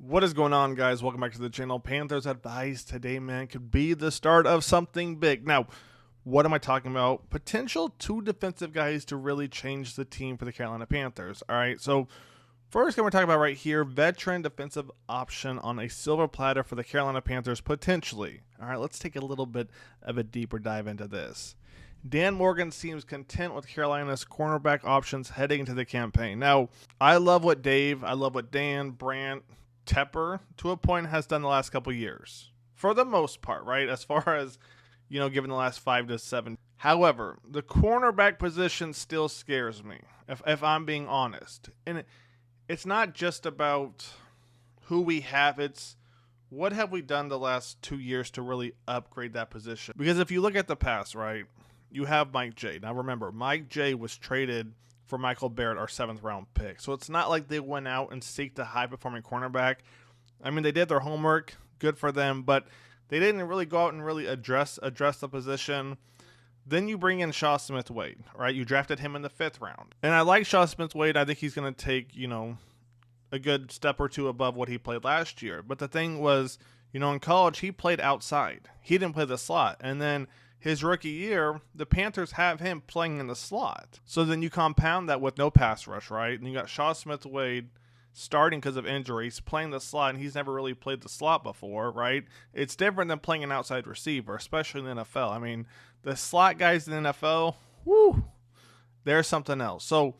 What is going on, guys? Welcome back to the channel. Panthers advice today, man, could be the start of something big. Now, what am I talking about? Potential two defensive guys to really change the team for the Carolina Panthers. All right, so first, we're talking about right here, veteran defensive option on a silver platter for the Carolina Panthers, potentially. All right, let's take a little bit of a deeper dive into this. Dan Morgan seems content with Carolina's cornerback options heading into the campaign. Now, I love what Dan, Brandt, Tepper, to a point, has done the last couple years. For the most part, right? As far as, given the last 5 to 7. However, the cornerback position still scares me, if I'm being honest. And it's not just about who we have, it's what have we done the last 2 years to really upgrade that position. Because if you look at the past, right, you have Mike Jaire. Now remember, Mike Jaire was traded for Michael Barrett, our 7th round pick. So it's not like they went out and seeked a high performing cornerback. I mean, they did their homework, good for them, but they didn't really go out and really address the position. Then you bring in Shaw Smith-Wade, right? You drafted him in the 5th round. And I like Shaw Smith-Wade. I think he's going to take, a good step or two above what he played last year. But the thing was, in college, he played outside. He didn't play the slot. And then his rookie year, the Panthers have him playing in the slot. So then you compound that with no pass rush, right? And you got Shaw Smith-Wade starting because of injuries, playing the slot, and he's never really played the slot before, right? It's different than playing an outside receiver, especially in the NFL. I mean, the slot guys in the NFL, whoo, there's something else. So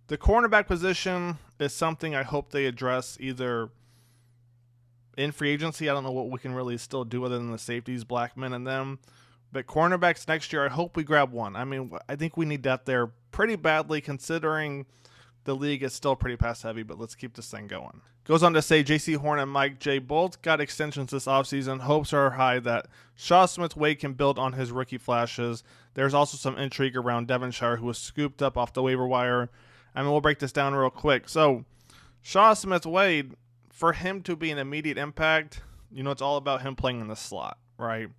the cornerback position is something I hope they address either in free agency. I don't know what we can really still do other than the safeties, Blackman and them. But cornerbacks next year, I hope we grab one. I mean, I think we need depth there pretty badly, considering the league is still pretty pass heavy, but let's keep this thing going. Goes on to say J.C. Horn and Mike J. both got extensions this offseason. Hopes are high that Shaw Smith-Wade can build on his rookie flashes. There's also some intrigue around Jaire, who was scooped up off the waiver wire. I mean, we'll break this down real quick. So Shaw Smith-Wade, for him to be an immediate impact, it's all about him playing in the slot, right?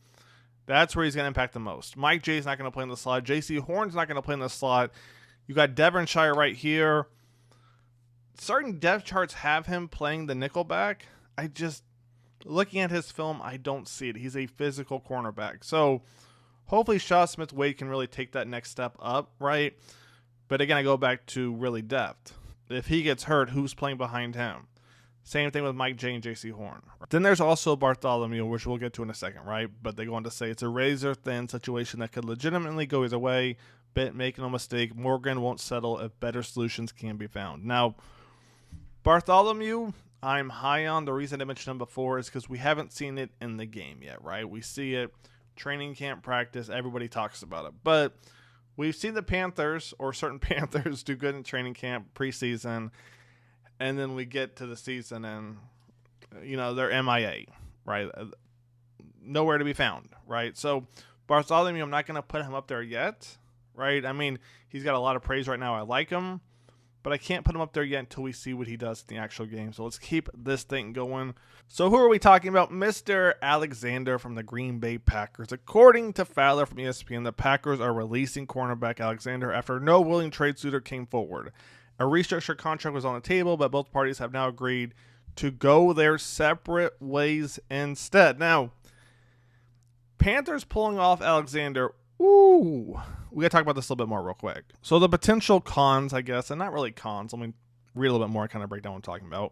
That's where he's going to impact the most. Mike J is not going to play in the slot. J.C. Horn's not going to play in the slot. You got Jaire right here. Certain depth charts have him playing the nickelback. Looking at his film, I don't see it. He's a physical cornerback. So hopefully Shaw Smith-Wade can really take that next step up, right? But again, I go back to really depth. If he gets hurt, who's playing behind him? Same thing with Mike J and J.C. Horn. Then there's also Bartholomew, which we'll get to in a second, right? But they go on to say it's a razor-thin situation that could legitimately go either way, but make no mistake, Morgan won't settle if better solutions can be found. Now, Bartholomew, I'm high on. The reason I mentioned him before is because we haven't seen it in the game yet, right? We see it, training camp, practice, everybody talks about it. But we've seen the Panthers, or certain Panthers, do good in training camp, preseason, and then we get to the season and, they're MIA, right? Nowhere to be found, right? So Bartholomew, I'm not going to put him up there yet, right? I mean, he's got a lot of praise right now. I like him, but I can't put him up there yet until we see what he does in the actual game. So let's keep this thing going. So who are we talking about? Mr. Alexander from the Green Bay Packers. According to Fowler from ESPN, the Packers are releasing cornerback Alexander after no willing trade suitor came forward. A restructured contract was on the table, but both parties have now agreed to go their separate ways instead. Now, Panthers pulling off Alexander. Ooh, we got to talk about this a little bit more real quick. So the potential cons, I guess, and not really cons, let me read a little bit more and kind of break down what I'm talking about,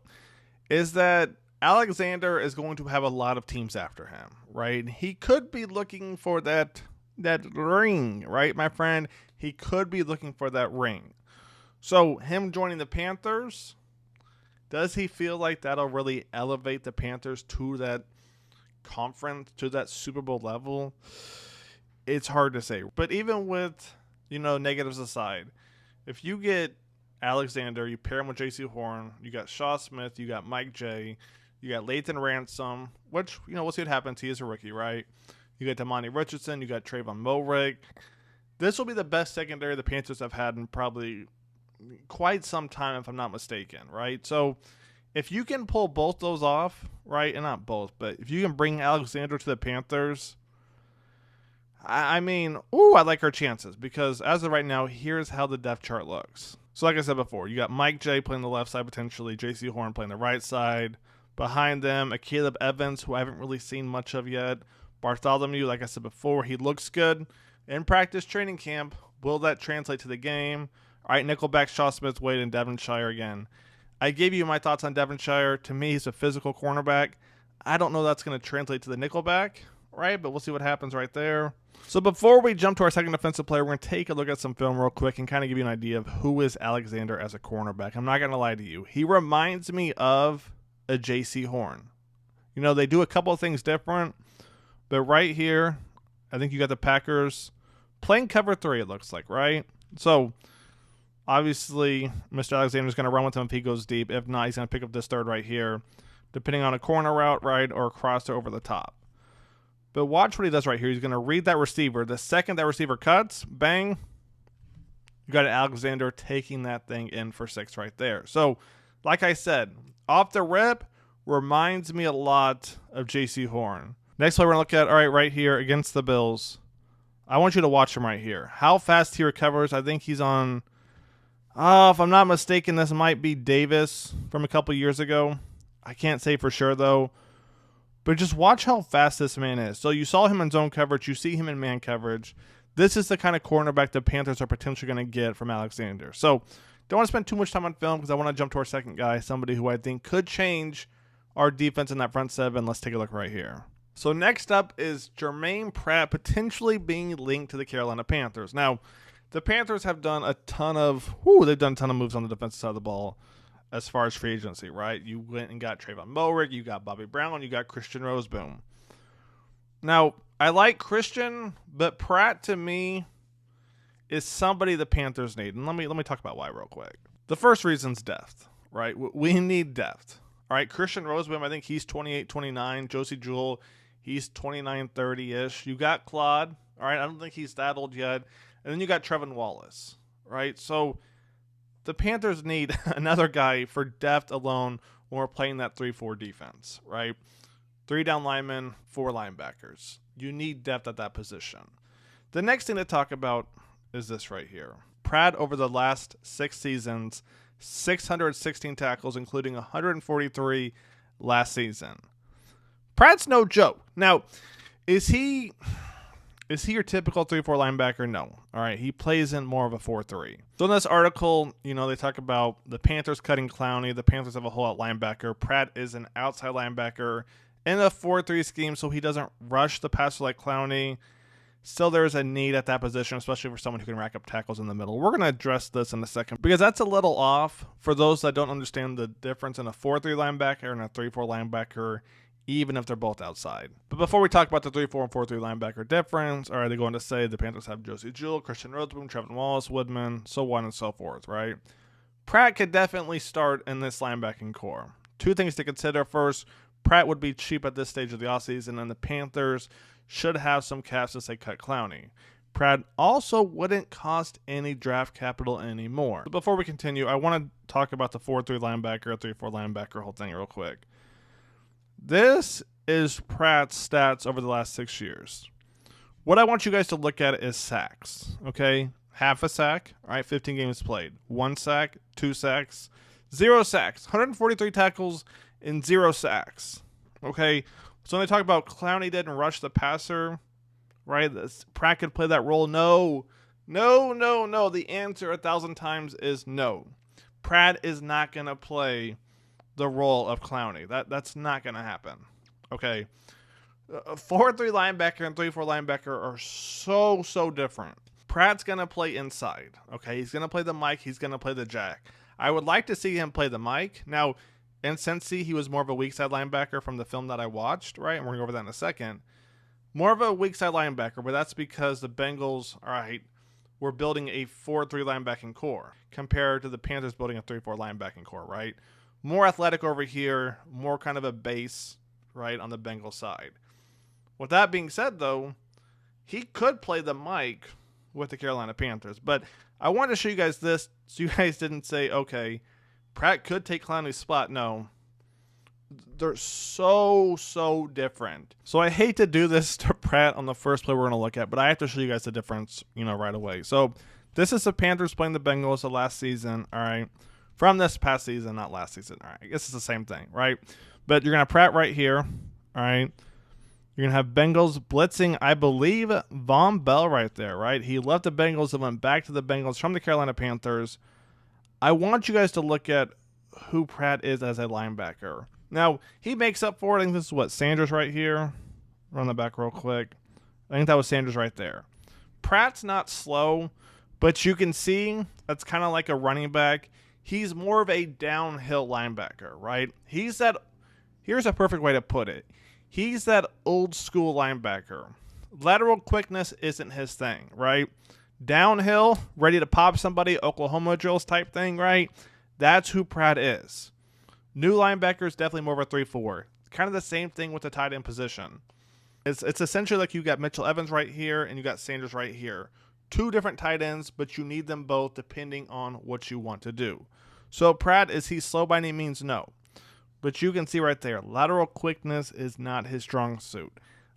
is that Alexander is going to have a lot of teams after him, right? He could be looking for that ring, right, my friend? He could be looking for that ring. So him joining the Panthers, does he feel like that'll really elevate the Panthers to that conference, to that Super Bowl level? It's hard to say. But even with, negatives aside, if you get Alexander, you pair him with J.C. Horn, you got Shaw Smith, you got Mike J, you got Lathan Ransom, which, we'll see what happens. He is a rookie, right? You got Damani Richardson, you got Trayvon Mulrick. This will be the best secondary the Panthers have had in probably quite some time, if I'm not mistaken, right? So if you can pull both those off, right, and not both, but if you can bring Alexander to the Panthers, I mean, I like our chances, because as of right now, here's how the depth chart looks. So like I said before, you got Mike J playing the left side potentially, J.C. Horn playing the right side, Behind them, a Caleb Evans, who I haven't really seen much of yet. Bartholomew, like I said before, he looks good in practice training camp. Will that translate to the game? All right, Nickelback, Shaw Smith-Wade, and Devonshire again. I gave you my thoughts on Devonshire. To me, he's a physical cornerback. I don't know that's going to translate to the Nickelback, right? But we'll see what happens right there. So before we jump to our second defensive player, we're going to take a look at some film real quick and kind of give you an idea of who is Alexander as a cornerback. I'm not going to lie to you. He reminds me of a J.C. Horn. You know, they do a couple of things different, but right here, I think you got the Packers playing cover 3, it looks like, right? So obviously, Mr. Alexander is going to run with him if he goes deep. If not, he's going to pick up this third right here, depending on a corner route, right, or a crosser over the top. But watch what he does right here. He's going to read that receiver. The second that receiver cuts, bang, you got Alexander taking that thing in for 6 right there. So, like I said, off the rip, reminds me a lot of J.C. Horn. Next play we're going to look at, all right, right here against the Bills. I want you to watch him right here. How fast he recovers. I think he's on, if I'm not mistaken, this might be Davis from a couple years ago. I can't say for sure, though. But just watch how fast this man is. So you saw him in zone coverage. You see him in man coverage. This is the kind of cornerback the Panthers are potentially going to get from Alexander. So don't want to spend too much time on film because I want to jump to our second guy, somebody who I think could change our defense in that front 7. Let's take a look right here. So next up is Germaine Pratt potentially being linked to the Carolina Panthers. Now, the Panthers have done a ton of moves on the defensive side of the ball as far as free agency, right? You went and got Trayvon Mulrick, you got Bobby Brown, you got Christian Roseboom. Now, I like Christian, but Pratt to me is somebody the Panthers need. And let me talk about why real quick. The first reason's depth, right? We need depth. All right, Christian Roseboom, I think he's 28, 29. Josie Jewell, he's 29, 30-ish. You got Claude, all right? I don't think he's that old yet. And then you got Trevin Wallace, right? So the Panthers need another guy for depth alone when we're playing that 3-4 defense, right? 3 down linemen, 4 linebackers. You need depth at that position. The next thing to talk about is this right here. Pratt over the last 6 seasons, 616 tackles, including 143 last season. Pratt's no joke. Now, is he your typical 3-4 linebacker? No. All right, he plays in more of a 4-3. So in this article, you know, they talk about the Panthers cutting Clowney. The Panthers have a whole out linebacker. Pratt is an outside linebacker in a 4-3 scheme, so he doesn't rush the passer like Clowney. Still, there's a need at that position, especially for someone who can rack up tackles in the middle. We're going to address this in a second because that's a little off for those that don't understand the difference in a 4-3 linebacker and a 3-4 linebacker, even if they're both outside. But before we talk about the 3-4 and 4-3 linebacker difference, all right, they're going to say the Panthers have Josie Jewell, Christian Roseboom, Trevin Wallace, Woodman, so on and so forth, right? Pratt could definitely start in this linebacking core. 2 things to consider. First, Pratt would be cheap at this stage of the offseason, and the Panthers should have some caps as they cut Clowney. Pratt also wouldn't cost any draft capital anymore. But before we continue, I want to talk about the 4-3 linebacker, 3-4 linebacker whole thing real quick. This is Pratt's stats over the last 6 years. What I want you guys to look at is sacks, okay? Half a sack, all right, 15 games played. 1 sack, 2 sacks, 0 sacks, 143 tackles, and 0 sacks, okay? So when they talk about Clowney didn't rush the passer, right? Pratt could play that role. No. The answer 1,000 times is no. Pratt is not going to play the role of Clowney. That's not going to happen, okay? A 4-3 linebacker and 3-4 linebacker are so different. Pratt's going to play inside, okay? He's going to play the Mike. He's going to play the Jack. I would like to see him play the Mike. Now, in Cincy, he was more of a weak side linebacker from the film that I watched, right? And we're going to go over that in a second. More of a weak side linebacker, but that's because the Bengals, all right, were building a 4-3 linebacking core compared to the Panthers building a 3-4 linebacking core, right? More athletic over here, more kind of a base, right, on the Bengals side. With that being said, though, he could play the Mike with the Carolina Panthers. But I wanted to show you guys this so you guys didn't say, okay, Pratt could take Clowney's spot. No. They're so different. So I hate to do this to Pratt on the first play we're going to look at, but I have to show you guys the difference, right away. So this is the Panthers playing the Bengals the last season, all right? From this past season, not last season, all right? I guess it's the same thing, right? But you're going to have Pratt right here. All right. You're going to have Bengals blitzing, I believe, Von Bell right there, right? He left the Bengals and went back to the Bengals from the Carolina Panthers. I want you guys to look at who Pratt is as a linebacker. Now, he makes up for it. I think this is what, Sanders right here. Run that back real quick. I think that was Sanders right there. Pratt's not slow, but you can see that's kind of like a running back. He's more of a downhill linebacker, right? Here's a perfect way to put it. He's that old school linebacker. Lateral quickness isn't his thing, right? Downhill, ready to pop somebody, Oklahoma drills type thing, right? That's who Pratt is. New linebacker is definitely more of a 3-4. Kind of the same thing with the tight end position. It's essentially like you got Mitchell Evans right here and you got Sanders right here. Two different tight ends, but you need them both depending on what you want to do. So Pratt, is he slow by any means? No. But you can see right there, lateral quickness is not his strong suit.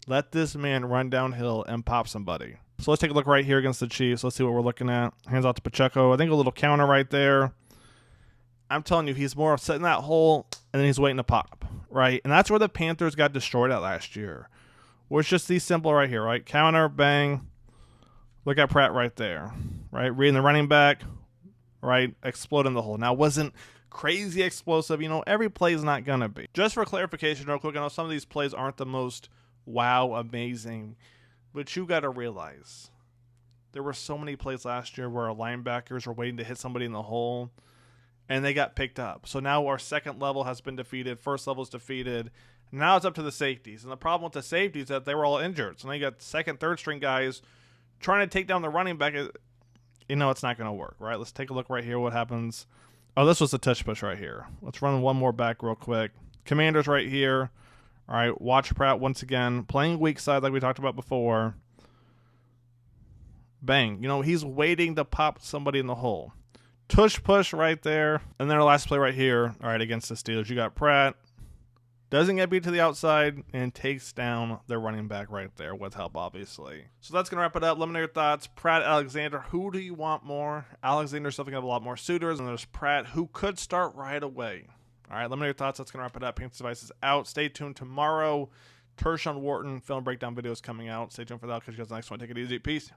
Let this man run downhill and pop somebody. So let's take a look right here against the Chiefs. Let's see what we're looking at. Hands off to Pacheco. I think a little counter right there. I'm telling you, he's more setting that hole, and then he's waiting to pop, right? And that's where the Panthers got destroyed at last year. Where it's just these simple right here, right? Counter, bang. Look at Pratt right there, right? Reading the running back, right? Exploding the hole. Now, it wasn't crazy explosive. You know, every play is not going to be. Just for clarification real quick, I know some of these plays aren't the most wow, amazing, but you got to realize there were so many plays last year where our linebackers were waiting to hit somebody in the hole, and they got picked up. So now our second level has been defeated. First level is defeated. Now it's up to the safeties. And the problem with the safeties is that they were all injured. So now you got second, third string guys trying to take down the running back. You know it's not going to work, right? Let's take a look right here what happens. Oh, this was a touch push right here. Let's run one more back real quick. Commanders right here. All right, watch Pratt once again. Playing weak side like we talked about before. Bang. You know, he's waiting to pop somebody in the hole. Tush push right there. And then our last play right here. All right, against the Steelers, you got Pratt. Doesn't get beat to the outside and takes down their running back right there with help, obviously. So that's going to wrap it up. Let me know your thoughts. Pratt, Alexander, who do you want more? Alexander's still going to have a lot more suitors, and there's Pratt, who could start right away. All right, let me know your thoughts. That's going to wrap it up. Panthers Device is out. Stay tuned tomorrow. Tershawn Wharton film breakdown video is coming out. Stay tuned for that. Catch you guys next one. Take it easy. Peace.